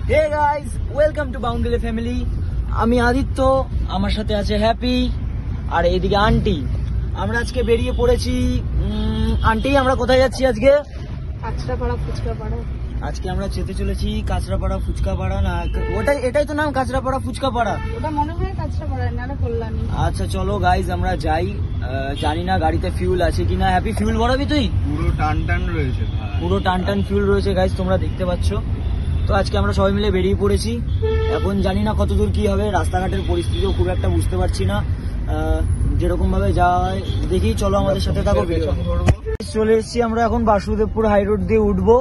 Hey guys, welcome to Boundary Family. আমি আদিত্য, আমার সাথে আছে হ্যাপি, আর এইদিকে আন্টি। আমরা আজকে বেরিয়ে পড়েছি। আন্টি, আমরা কোথায় যাচ্ছি আজকে? কাঁচরাপাড়া ফুচকাপাড়া। আজকে আমরা যেতে চলেছি কাঁচরাপাড়া ফুচকাপাড়া। না, এটাই তো নাম, কাঁচরাপাড়া ফুচকাপাড়া। ওটা মনে হয় কাঁচরাপাড়া, না কল্যাণী। আচ্ছা চলো গাইস, আমরা যাই। জানি না গাড়িতে ফিউল আছে কিনা। হ্যাপি, ফিউল ভরাবি তুই? পুরো টান রয়েছে, পুরো টান ফিউল রয়েছে গাইস, তোমরা দেখতে পাচ্ছ। তো আজকে আমরা সবাই মিলে বেরিয়ে পড়েছি। এখন জানি না কতদূর কি হবে, রাস্তাঘাটের পরিস্থিতিও খুব একটা বুঝতে পারছি না। যেরকম ভাবে যাওয়া হয় দেখি, চলো আমাদের সাথে থাকো। চলে এসেছি আমরা এখন বাসুদেবপুর হাই রোড দিয়ে উঠবো।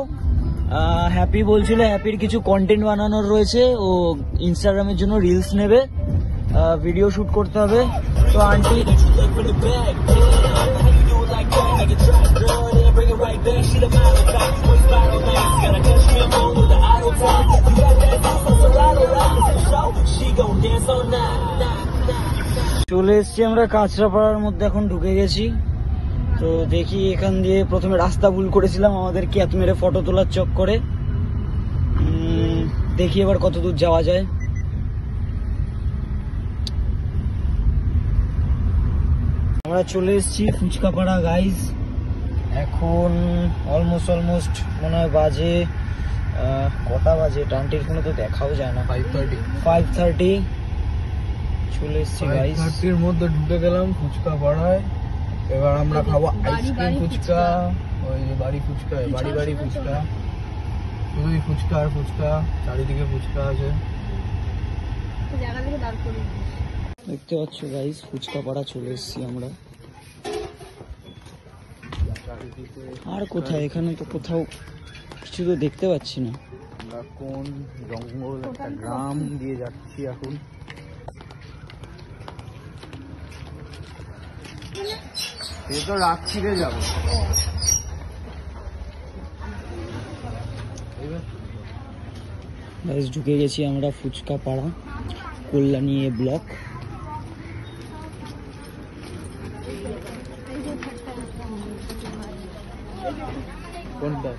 হ্যাপি বলছিল হ্যাপির কিছু কন্টেন্ট বানানোর রয়েছে, ও ইনস্টাগ্রামের জন্য রিলস নেবে, ভিডিও শুট করতে হবে। তো আন্টি চলে এসছি আমরা কাঁচরাপাড়ার মধ্যে, এখন ঢুকে গেছি। তো দেখি, এখান দিয়ে প্রথমে রাস্তা ভুল করেছিলাম, আমাদের ক্যাপ মেরে ফটো তোলার চক করে। দেখি এবার কত দূর যাওয়া যায়। আমরা চলে এসেছি ফুচকাপাড়া গাইজ। এখন অলমোস্ট মনে হয় বাজে কটা বাজে, টান্টির কোনো তো দেখাও যায় না। 5:30 চলে এসেছি গাইজ। 5:30 মধ্যে ঢুকে গেলাম ফুচকা পাড়ায়। এবার আমরা খাবো আইসক্রিম ফুচকা, ওই যে বাড়ি ফুচকা, বাড়ি ফুচকা, শুধুই ফুচকা আর ফুচকা, চারিদিকে ফুচকা আছে। দেখতে পাচ্ছ গাইজ, ফুচকা পাড়া চলে এসেছি আমরা। আর কোথায়, এখানে তো কোথাও কিছু তো দেখতে পাচ্ছি না। আমরা কোন জঙ্গল একটা গ্রাম দিয়ে যাচ্ছি এখন। এ তো রাত্রিরে যাবো। গাইজ ঢুকে গেছি আমরা ফুচকা পাড়া, কল্যাণী এ ব্লক। কোনটা?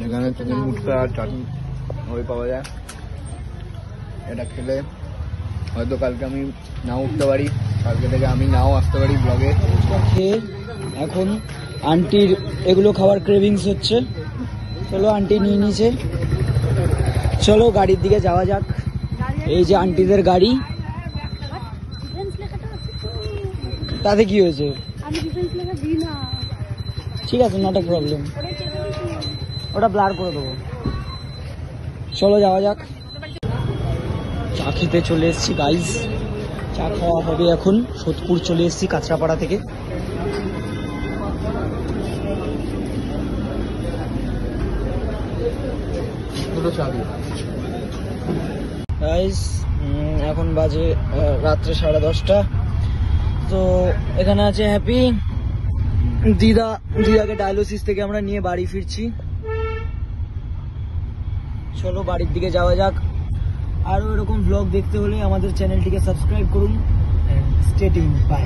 এখানে চিকেন ফুচকা আর চাটনি ওই পাওয়া যায়। এটা খেলে হয়তো কালকে আমি নাও উঠতে পারি, কালকে থেকে আমি নাও আসতে পারি ব্লগে। খেয়ে এখন আন্টির এগুলো খাওয়ার ক্রেভিংস হচ্ছে। চলো, আন্টি নিয়ে নিয়েছে, চলো গাড়ির দিকে যাওয়া যাক। এই যে আন্টিদের গাড়ি, তাতে কি হয়েছে? ঠিক আছে, নট এ প্রবলেম, ওটা ব্লার করে দেবো। চলো যাওয়া যাক। চা খেতে চলে এসেছি গাইজ, চা খাওয়া হবে এখন। সোদপুর চলে এসেছি কাঁচরাপাড়া থেকে। গাইজ এখন বাজে রাত্রে 10:30। তো এখানে আছে হ্যাপি, দিদাকে ডায়ালিসিস থেকে আমরা নিয়ে বাড়ি ফিরছি। চলো বাড়ির দিকে যাওয়া যাক। আরো এরকম ব্লগ দেখতে হলে আমাদের চ্যানেলটিকে সাবস্ক্রাইব করুন। Stay tuned, by.